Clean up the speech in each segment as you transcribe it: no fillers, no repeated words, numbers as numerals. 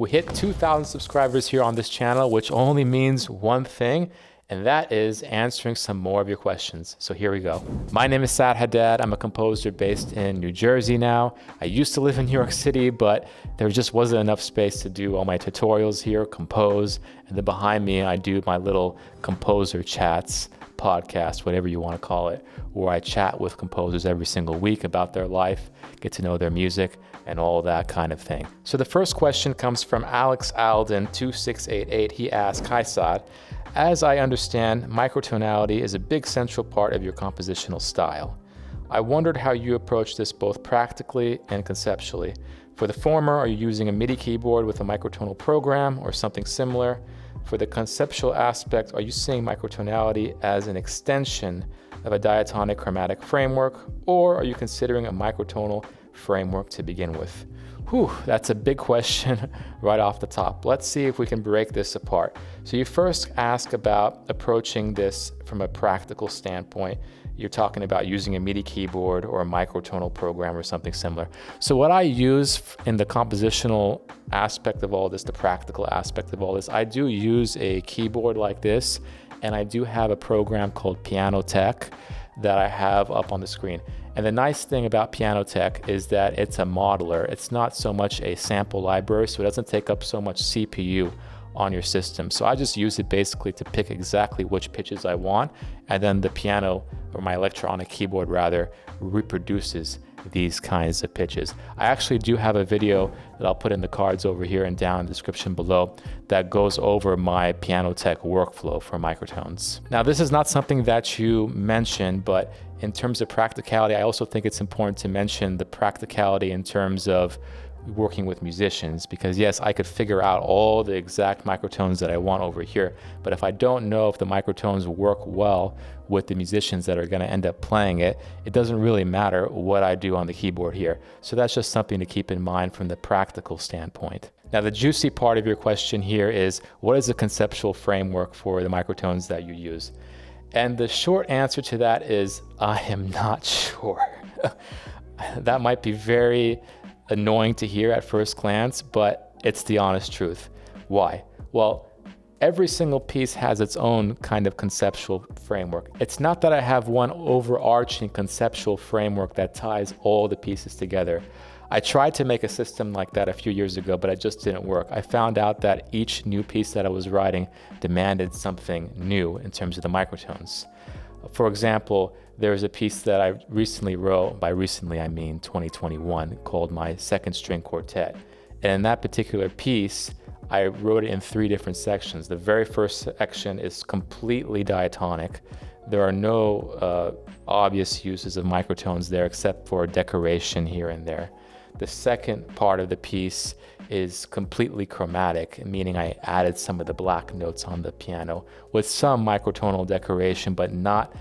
We hit 2,000 subscribers here on this channel, which only means one thing, and that is answering some more of your questions. So here we go. My name is Saad Haddad. I'm a composer based in New Jersey now. I used to live in New York City, but there just wasn't enough space to do all my tutorials here, compose, and then behind me, I do my little composer chats, podcast, whatever you want to call it, where I chat with composers every single week about their life, get to know their music, and all that kind of thing. So the first question comes from Alex Alden 2688. He asks, "Hi Saad, as I understand, microtonality is a big central part of your compositional style. I wondered how you approach this both practically and conceptually. For the former, are you using a MIDI keyboard with a microtonal program or something similar? For the conceptual aspect, are you seeing microtonality as an extension of a diatonic chromatic framework, or are you considering a microtonal framework to begin with?" Whew, that's a big question right off the top. Let's see if we can break this apart. So you first ask about approaching this from a practical standpoint. You're talking about using a MIDI keyboard or a microtonal program or something similar. So what I use in the compositional aspect of all this, the practical aspect of all this, I do use a keyboard like this, and I do have a program called Piano Tech that I have up on the screen. And the nice thing about Piano Tech is that it's a modeler. It's not so much a sample library, so it doesn't take up so much CPU on your system. So I just use it basically to pick exactly which pitches I want, and then the piano, or my electronic keyboard rather, reproduces these kinds of pitches. I actually do have a video that I'll put in the cards over here and down in the description below that goes over my Piano Tech workflow for microtones. Now, this is not something that you mentioned, but in terms of practicality, I also think it's important to mention the practicality in terms of working with musicians, because yes, I could figure out all the exact microtones that I want over here, but if I don't know if the microtones work well with the musicians that are going to end up playing it, it doesn't really matter what I do on the keyboard here. So that's just something to keep in mind from the practical standpoint. Now, the juicy part of your question here is, what is the conceptual framework for the microtones that you use? And the short answer to that is, I am not sure. That might be very annoying to hear at first glance, but it's the honest truth. Why? Well, every single piece has its own kind of conceptual framework. It's not that I have one overarching conceptual framework that ties all the pieces together. I tried to make a system like that a few years ago, but it just didn't work. I found out that each new piece that I was writing demanded something new in terms of the microtones. For example, there's a piece that I recently wrote, by recently I mean 2021, called my Second String Quartet. And in that particular piece, I wrote it in 3 different sections. The very first section is completely diatonic. There are no obvious uses of microtones there except for decoration here and there. The second part of the piece is completely chromatic, meaning I added some of the black notes on the piano with some microtonal decoration, but not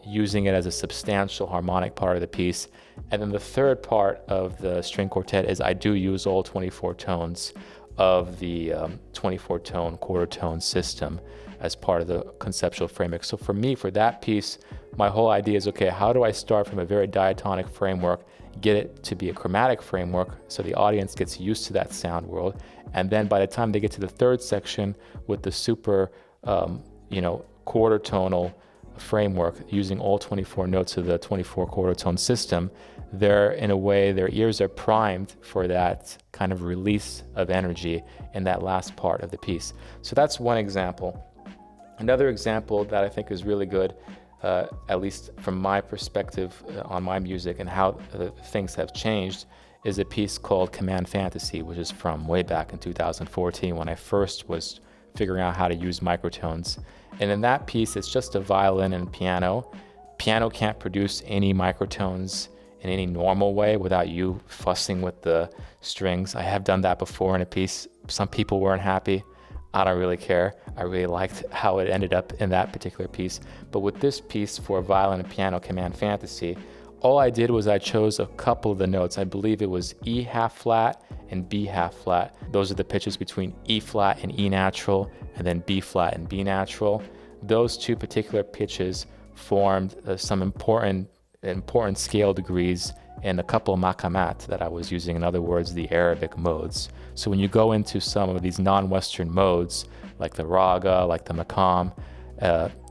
using it as a substantial harmonic part of the piece. And then the third part of the string quartet is I do use all 24 tones of the 24-tone quarter tone system as part of the conceptual framework. So for me, for that piece, my whole idea is, okay, how do I start from a very diatonic framework, get it to be a chromatic framework so the audience gets used to that sound world, and then by the time they get to the third section with the super quarter tonal framework using all 24 notes of the 24 quarter tone system, in a way their ears are primed for that kind of release of energy in that last part of the piece. So that's one example. Another example that I think is really good, at least from my perspective on my music and how things have changed, is a piece called Command Fantasy, which is from way back in 2014 when I first was figuring out how to use microtones. And in that piece, it's just a violin and piano. Piano can't produce any microtones in any normal way without you fussing with the strings. I have done that before in a piece. Some people weren't happy. I don't really care. I really liked how it ended up in that particular piece. But with this piece for violin and piano, Command Fantasy, all I did was I chose a couple of the notes. I believe it was E half flat and B half flat. Those are the pitches between E flat and E natural, and then B flat and B natural. Those 2 particular pitches formed some important scale degrees in a couple of maqamat that I was using, in other words, the Arabic modes. So when you go into some of these non-Western modes, like the raga, like the maqam,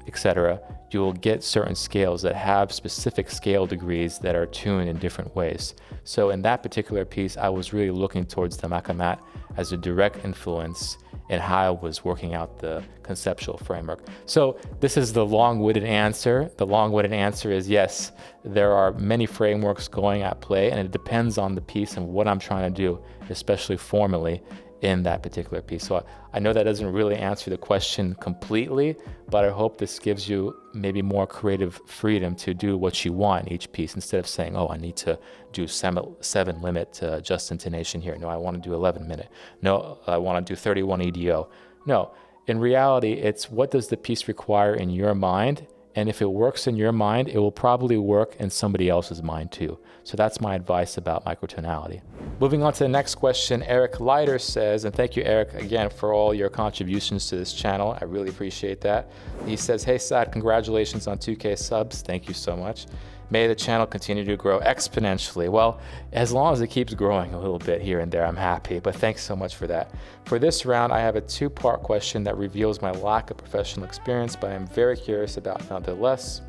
etc., you will get certain scales that have specific scale degrees that are tuned in different ways. So in that particular piece, I was really looking towards the maqamat as a direct influence in how I was working out the conceptual framework. So this is the long-winded answer. The long-winded answer is yes, there are many frameworks going at play, and it depends on the piece and what I'm trying to do, especially formally in that particular piece. So I know that doesn't really answer the question completely, but I hope this gives you maybe more creative freedom to do what you want in each piece, instead of saying, oh, I need to do 7 limit just intonation here. No, I want to do 11 minute. No, I want to do 31 EDO. No, in reality, it's what does the piece require in your mind? And if it works in your mind, it will probably work in somebody else's mind too. So that's my advice about microtonality. Moving on to the next question, Eric Leiter says, and thank you, Eric, again, for all your contributions to this channel. I really appreciate that. He says, hey, Saad, congratulations on 2K subs. Thank you so much. May the channel continue to grow exponentially. Well, as long as it keeps growing a little bit here and there, I'm happy, but thanks so much for that. For this round, I have a 2-part question that reveals my lack of professional experience, but I'm very curious about nonetheless.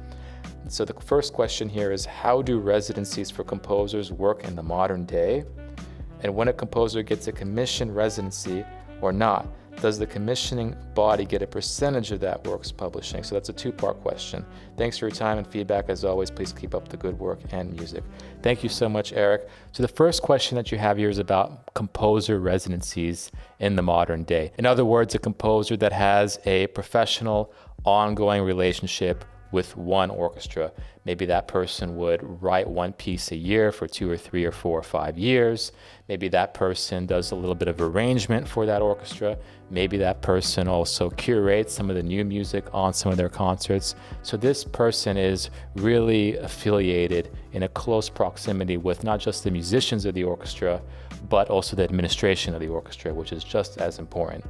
So the first question here is, how do residencies for composers work in the modern day? And when a composer gets a commissioned residency or not, does the commissioning body get a percentage of that work's publishing? So that's a 2-part question. Thanks for your time and feedback. As always, please keep up the good work and music. Thank you so much, Eric. So the first question that you have here is about composer residencies in the modern day. In other words, a composer that has a professional, ongoing relationship with one orchestra. Maybe that person would write one piece a year for 2 or 3 or 4 or 5 years. Maybe that person does a little bit of arrangement for that orchestra. Maybe that person also curates some of the new music on some of their concerts. So this person is really affiliated in a close proximity with not just the musicians of the orchestra, but also the administration of the orchestra, which is just as important.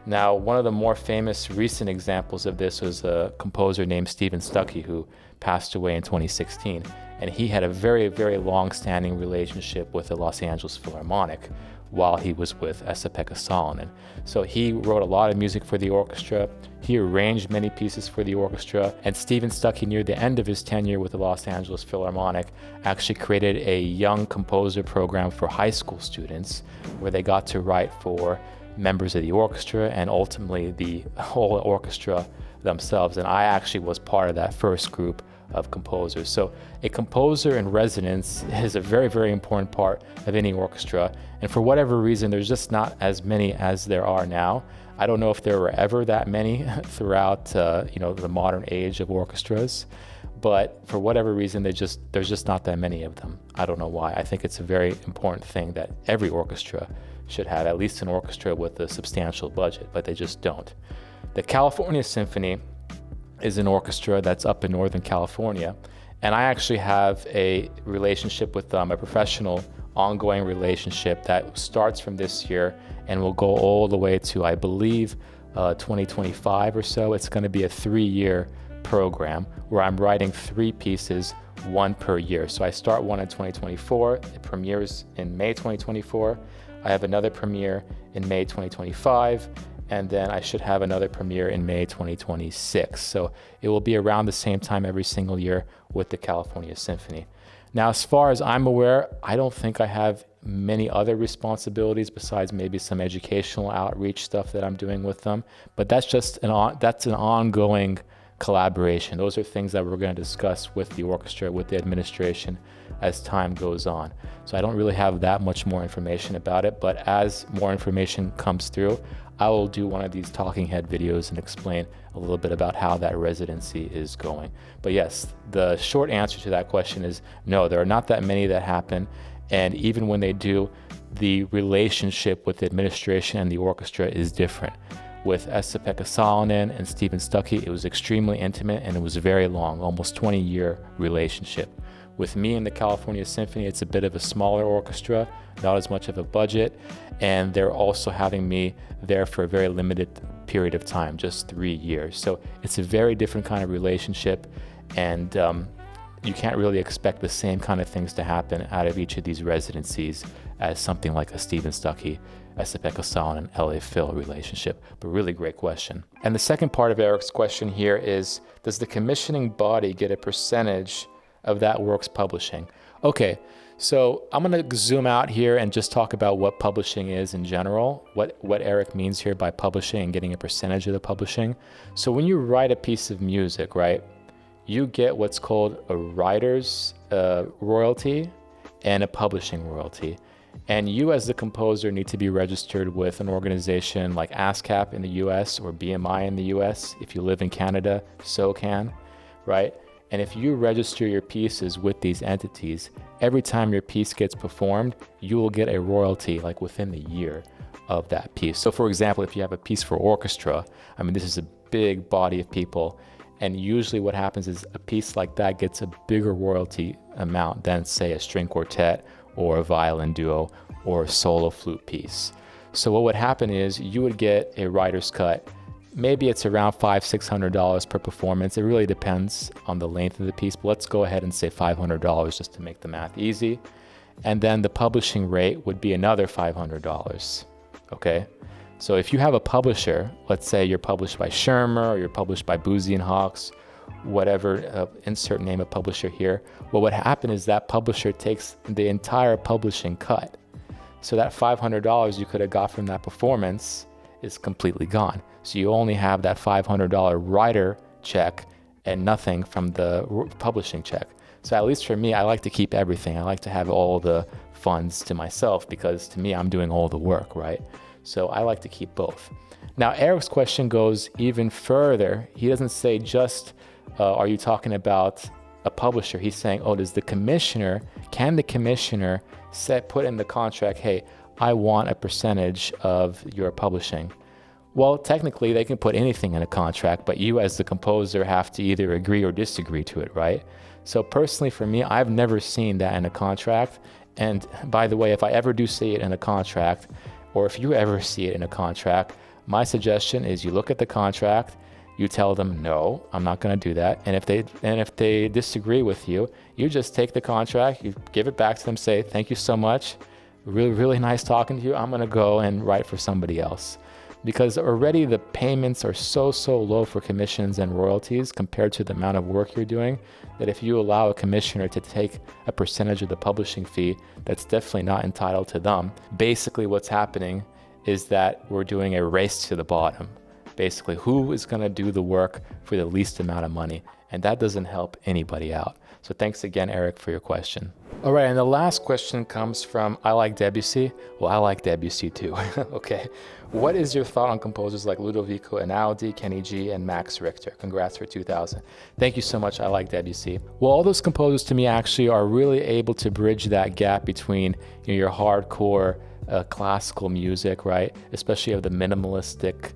Now, one of the more famous recent examples of this was a composer named Stephen Stuckey, who passed away in 2016. And he had a very, very long-standing relationship with the Los Angeles Philharmonic while he was with Esa-Pekka Salonen. So he wrote a lot of music for the orchestra. He arranged many pieces for the orchestra. And Stephen Stuckey, near the end of his tenure with the Los Angeles Philharmonic, actually created a young composer program for high school students where they got to write for members of the orchestra and ultimately the whole orchestra themselves. And I actually was part of that first group of composers. So a composer in residence is a very, very important part of any orchestra. And for whatever reason, there's just not as many as there are now. I don't know if there were ever that many throughout the modern age of orchestras, but for whatever reason, there's just not that many of them. I don't know why. I think it's a very important thing that every orchestra should have, at least an orchestra with a substantial budget, but they just don't. The California Symphony is an orchestra that's up in Northern California, and I actually have a relationship with them, a professional ongoing relationship that starts from this year and will go all the way to, I believe, 2025 or so. It's going to be a 3-year program where I'm writing 3 pieces, 1 per year. So I start one in 2024, it premieres in May 2024. I have another premiere in May 2025, and then I should have another premiere in May 2026. So it will be around the same time every single year with the California Symphony. Now, as far as I'm aware, I don't think I have many other responsibilities besides maybe some educational outreach stuff that I'm doing with them, but that's just an ongoing collaboration. Those are things that we're going to discuss with the orchestra, with the administration as time goes on. So I don't really have that much more information about it, but as more information comes through, I will do one of these talking head videos and explain a little bit about how that residency is going. But yes, the short answer to that question is no, there are not that many that happen. And even when they do, the relationship with the administration and the orchestra is different. With Esa-Pekka Salonen and Stephen Stuckey, it was extremely intimate and it was very long, almost 20-year relationship. With me and the California Symphony, it's a bit of a smaller orchestra, not as much of a budget, and they're also having me there for a very limited period of time, just 3 years. So it's a very different kind of relationship, and you can't really expect the same kind of things to happen out of each of these residencies as something like a Stephen Stuckey, Esapekka Sal, and LA Phil relationship. But really great question. And the second part of Eric's question here is, does the commissioning body get a percentage of that work's publishing? Okay, so I'm gonna zoom out here and just talk about what publishing is in general, what Eric means here by publishing and getting a percentage of the publishing. So when you write a piece of music, right, you get what's called a writer's royalty and a publishing royalty. And you as the composer need to be registered with an organization like ASCAP in the US or BMI in the US. If you live in Canada, SOCAN, right? And if you register your pieces with these entities, every time your piece gets performed, you will get a royalty like within the year of that piece. So for example, if you have a piece for orchestra, I mean, this is a big body of people. And usually what happens is a piece like that gets a bigger royalty amount than, say, a string quartet or a violin duo or a solo flute piece. So what would happen is you would get a writer's cut. Maybe it's around $500-600 per performance. It really depends on the length of the piece, but let's go ahead and say $500 just to make the math easy. And then the publishing rate would be another $500, okay? So if you have a publisher, let's say you're published by Schirmer or you're published by Boozy and Hawks, whatever, insert name of publisher here, what would happen is that publisher takes the entire publishing cut. So that $500 you could have got from that performance is completely gone. So you only have that $500 writer check and nothing from the publishing check. So at least for me, I like to keep everything. I like to have all the funds to myself because to me, I'm doing all the work, right? So I like to keep both. Now, Eric's question goes even further. He doesn't say just, are you talking about a publisher? He's saying, oh, can the commissioner put in the contract, hey, I want a percentage of your publishing? Well, technically they can put anything in a contract, but you as the composer have to either agree or disagree to it, right? So personally for me, I've never seen that in a contract. And by the way, if I ever do see it in a contract, or if you ever see it in a contract, my suggestion is you look at the contract, you tell them, no, I'm not going to do that. And if they disagree with you, you just take the contract, you give it back to them, say, thank you so much. Really, really nice talking to you. I'm going to go and write for somebody else. Because already the payments are so low for commissions and royalties compared to the amount of work you're doing, that if you allow a commissioner to take a percentage of the publishing fee, that's definitely not entitled to them. Basically what's happening is that we're doing a race to the bottom. Basically, who is going to do the work for the least amount of money? And that doesn't help anybody out. So thanks again, Eric, for your question. All right, and the last question comes from I Like Debussy. Well, I like Debussy too. Okay. What is your thought on composers like Ludovico, Einaudi, Kenny G, and Max Richter? Congrats for 2000. Thank you so much. I like Debussy. Well, all those composers to me actually are really able to bridge that gap between your hardcore classical music, right? Especially of the minimalistic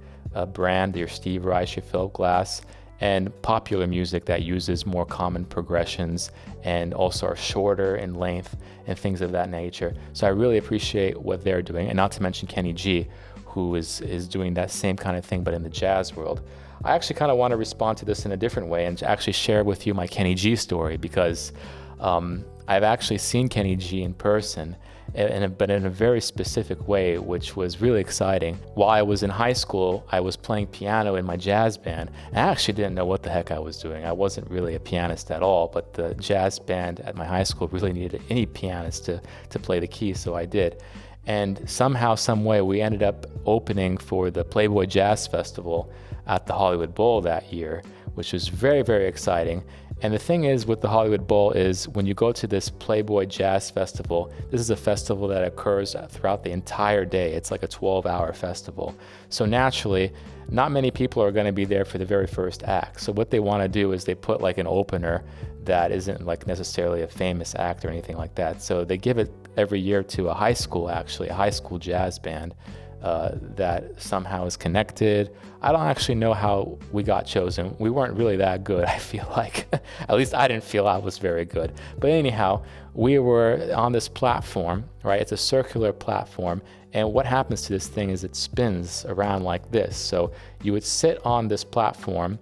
brand, your Steve Reich, your Philip Glass, and popular music that uses more common progressions and also are shorter in length and things of that nature. So I really appreciate what they're doing, and not to mention Kenny G, who is doing that same kind of thing but in the jazz world. I actually kind of want to respond to this in a different way and actually share with you my Kenny G story, because I've actually seen Kenny G in person, but in a very specific way, which was really exciting. While I was in high school, I was playing piano in my jazz band. I actually didn't know what the heck I was doing. I wasn't really a pianist at all, but the jazz band at my high school really needed any pianist to play the keys, so I did. And somehow, some way, we ended up opening for the Playboy Jazz Festival at the Hollywood Bowl that year, which was very, very exciting. And the thing is with the Hollywood Bowl is when you go to this Playboy Jazz Festival, this is a festival that occurs throughout the entire day. It's like a 12-hour festival. So naturally, not many people are going to be there for the very first act. So what they want to do is they put like an opener that isn't like necessarily a famous act or anything like that. So they give it every year to a high school jazz band that somehow is connected. I don't actually know how we got chosen. We weren't really that good, I feel like. At least I didn't feel I was very good. But anyhow, we were on this platform, right? It's a circular platform. And what happens to this thing is it spins around like this. So you would sit on this platform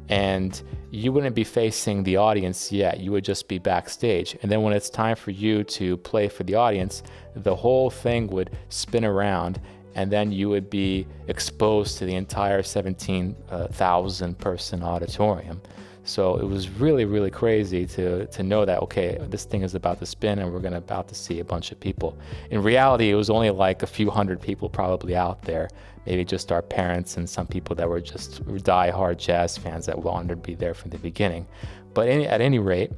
and you wouldn't be facing the audience yet. You would just be backstage. And then when it's time for you to play for the audience, the whole thing would spin around, and then you would be exposed to the entire 17,000 person auditorium. So it was really, really crazy to know that, okay, this thing is about to spin and we're about to see a bunch of people. In reality, it was only like a few hundred people probably out there, maybe just our parents and some people that were just die-hard jazz fans that wanted to be there from the beginning. But at any rate,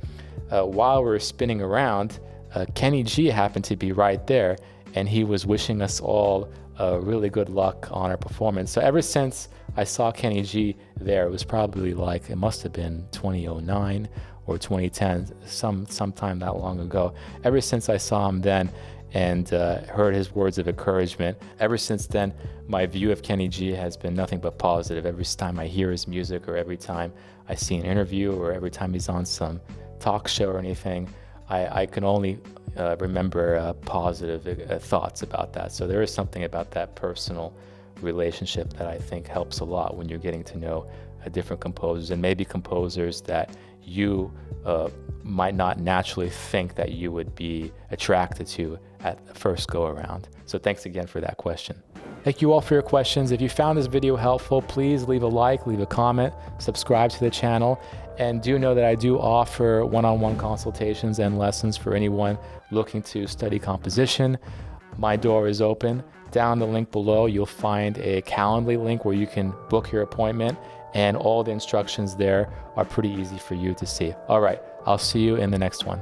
while we were spinning around, Kenny G happened to be right there, and he was wishing us all really good luck on our performance. So ever since I saw Kenny G there, it was probably like, it must have been 2009 or 2010, sometime that long ago. Ever since I saw him then and heard his words of encouragement, ever since then, my view of Kenny G has been nothing but positive. Every time I hear his music, or every time I see an interview, or every time he's on some talk show or anything, I can only remember positive thoughts about that. So there is something about that personal relationship that I think helps a lot when you're getting to know different composers, and maybe composers that you might not naturally think that you would be attracted to at the first go around. So thanks again for that question. Thank you all for your questions. If you found this video helpful, please leave a like, leave a comment, subscribe to the channel, and do know that I do offer one-on-one consultations and lessons for anyone looking to study composition. My door is open. Down the link below, you'll find a Calendly link where you can book your appointment, and all the instructions there are pretty easy for you to see. All right, I'll see you in the next one.